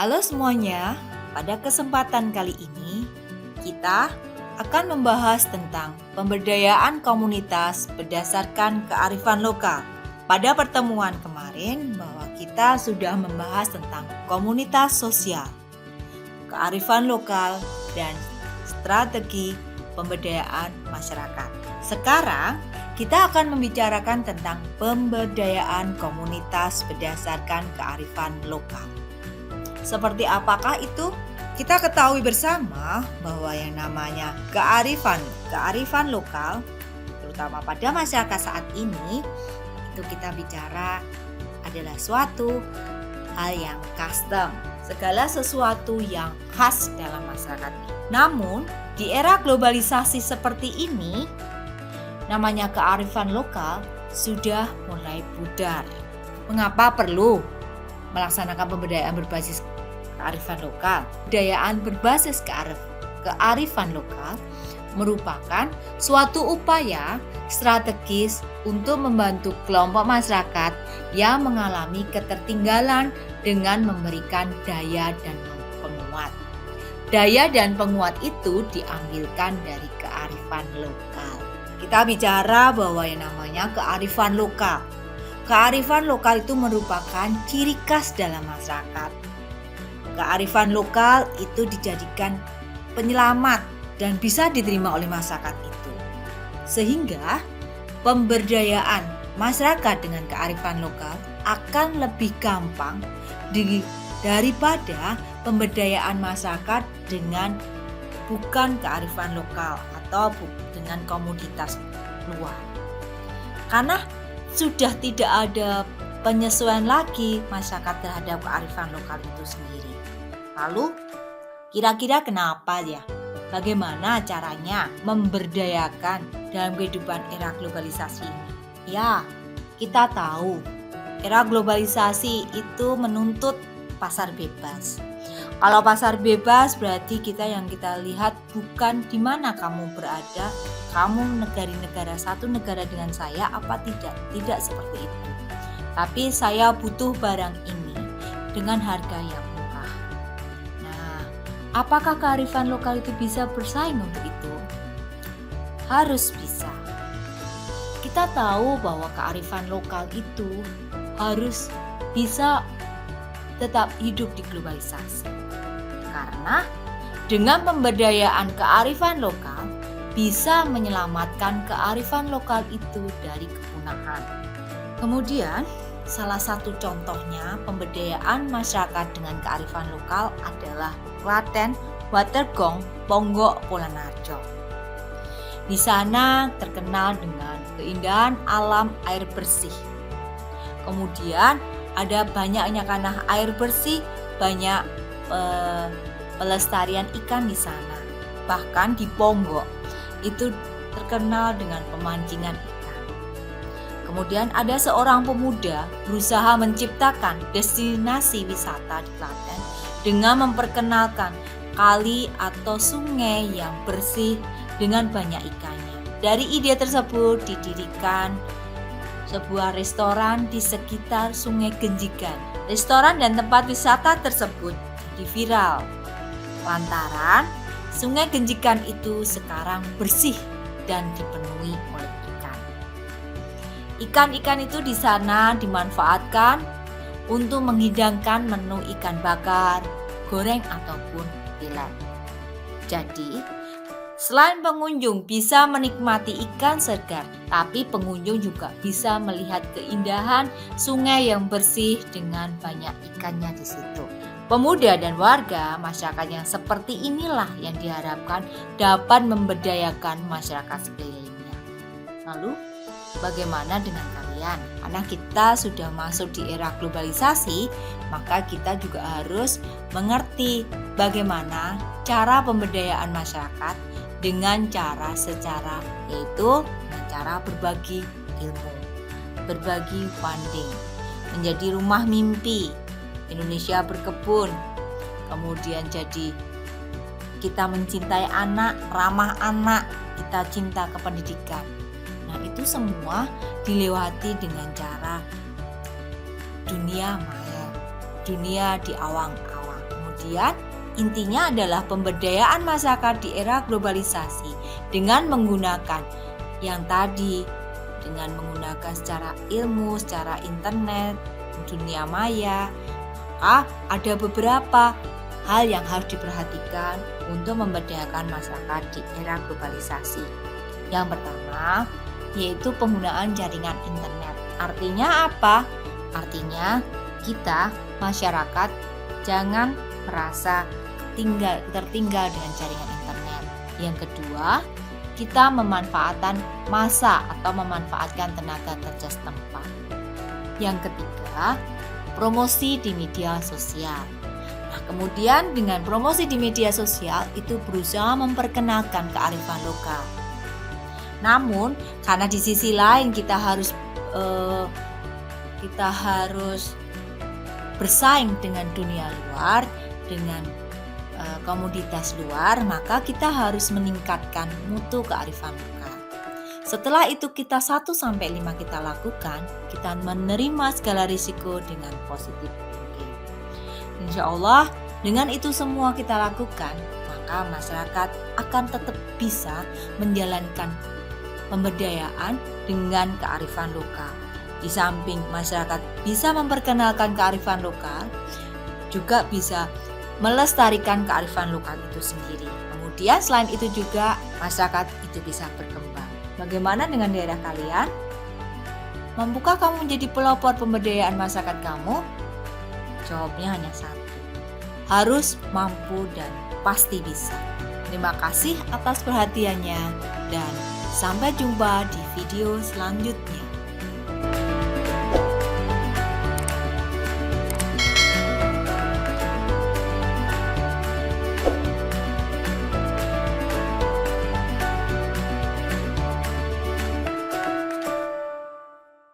Halo semuanya, pada kesempatan kali ini kita akan membahas tentang pemberdayaan komunitas berdasarkan kearifan lokal. Pada pertemuan kemarin bahwa kita sudah membahas tentang komunitas sosial, kearifan lokal, dan strategi pemberdayaan masyarakat. Sekarang kita akan membicarakan tentang pemberdayaan komunitas berdasarkan kearifan lokal. Seperti apakah itu? Kita ketahui bersama bahwa yang namanya kearifan lokal, terutama pada masyarakat saat ini, itu kita bicara adalah suatu hal yang custom, segala sesuatu yang khas dalam masyarakat. Namun, di era globalisasi seperti ini, namanya kearifan lokal sudah mulai pudar. Mengapa perlu melaksanakan pemberdayaan berbasis kearifan lokal? Pemberdayaan berbasis kearifan lokal merupakan suatu upaya strategis untuk membantu kelompok masyarakat yang mengalami ketertinggalan dengan memberikan daya dan penguat. Daya dan penguat itu diambilkan dari kearifan lokal. Kita bicara bahwa yang namanya kearifan lokal. Kearifan lokal itu merupakan ciri khas dalam masyarakat. Kearifan lokal itu dijadikan penyelamat dan bisa diterima oleh masyarakat itu. Sehingga pemberdayaan masyarakat dengan kearifan lokal akan lebih gampang daripada pemberdayaan masyarakat dengan bukan kearifan lokal atau dengan komoditas luar. Karena sudah tidak ada penyesuaian lagi masyarakat terhadap kearifan lokal itu sendiri. Lalu, kira-kira kenapa ya? Bagaimana caranya memberdayakan dalam kehidupan era globalisasi ini? Ya, kita tahu era globalisasi itu menuntut pasar bebas. Kalau pasar bebas berarti kita lihat bukan di mana kamu berada, kamu negara satu negara dengan saya apa tidak seperti itu. Tapi saya butuh barang ini dengan harga yang murah. Nah, apakah kearifan lokal itu bisa bersaing untuk itu? Harus bisa. Kita tahu bahwa kearifan lokal itu harus bisa tetap hidup di globalisasi. Karena dengan pemberdayaan kearifan lokal bisa menyelamatkan kearifan lokal itu dari kepunahan. Kemudian, salah satu contohnya pemberdayaan masyarakat dengan kearifan lokal adalah Klaten, Watergong, Ponggok, Polanarjo. Di sana terkenal dengan keindahan alam air bersih. Kemudian ada banyaknya karena air bersih, banyak pelestarian ikan di sana. Bahkan di Ponggok itu terkenal dengan pemancingan ikan. Kemudian ada seorang pemuda berusaha menciptakan destinasi wisata di Klaten dengan memperkenalkan kali atau sungai yang bersih dengan banyak ikannya. Dari ide tersebut didirikan sebuah restoran di sekitar Sungai Genjikan. Restoran dan tempat wisata tersebut jadi viral lantaran Sungai Genjikan itu sekarang bersih dan dipenuhi oleh ikan. Ikan-ikan itu di sana dimanfaatkan untuk menghidangkan menu ikan bakar, goreng ataupun pelet. Jadi, selain pengunjung bisa menikmati ikan segar, tapi pengunjung juga bisa melihat keindahan sungai yang bersih dengan banyak ikannya di situ. Pemuda dan warga masyarakat yang seperti inilah yang diharapkan dapat memberdayakan masyarakat sekelilingnya. Lalu, bagaimana dengan kalian? Karena kita sudah masuk di era globalisasi, maka kita juga harus mengerti bagaimana cara pemberdayaan masyarakat dengan cara yaitu dengan cara berbagi ilmu, berbagi funding, menjadi rumah mimpi, Indonesia berkebun, kemudian jadi kita mencintai anak, ramah anak, kita cinta ke pendidikan. Nah, itu semua dilewati dengan cara dunia maya, dunia di awang-awang. Kemudian intinya adalah pemberdayaan masyarakat di era globalisasi dengan menggunakan yang tadi, dengan menggunakan secara ilmu, secara internet, dunia maya. Maka ada beberapa hal yang harus diperhatikan untuk memberdayakan masyarakat di era globalisasi. Yang pertama, yaitu penggunaan jaringan internet. Artinya apa? Artinya kita, masyarakat, jangan merasa tertinggal dengan jaringan internet. Yang kedua, kita memanfaatkan masa atau memanfaatkan tenaga kerja setempat. Yang ketiga, promosi di media sosial. Nah, kemudian dengan promosi di media sosial itu berusaha memperkenalkan kearifan lokal. Namun, karena di sisi lain kita harus bersaing dengan dunia luar, dengan komoditas luar, maka kita harus meningkatkan mutu kearifan lokal. Setelah itu kita 1-5 kita lakukan, kita menerima segala risiko dengan positif thinking. Insya Allah dengan itu semua kita lakukan, maka masyarakat akan tetap bisa menjalankan pemberdayaan dengan kearifan lokal. Di samping masyarakat bisa memperkenalkan kearifan lokal, juga bisa melestarikan kearifan lokal itu sendiri. Kemudian selain itu juga masyarakat itu bisa berkembang. Bagaimana dengan daerah kalian? Mampukah kamu menjadi pelopor pemberdayaan masyarakat kamu? Jawabnya hanya satu. Harus mampu dan pasti bisa. Terima kasih atas perhatiannya dan sampai jumpa di video selanjutnya.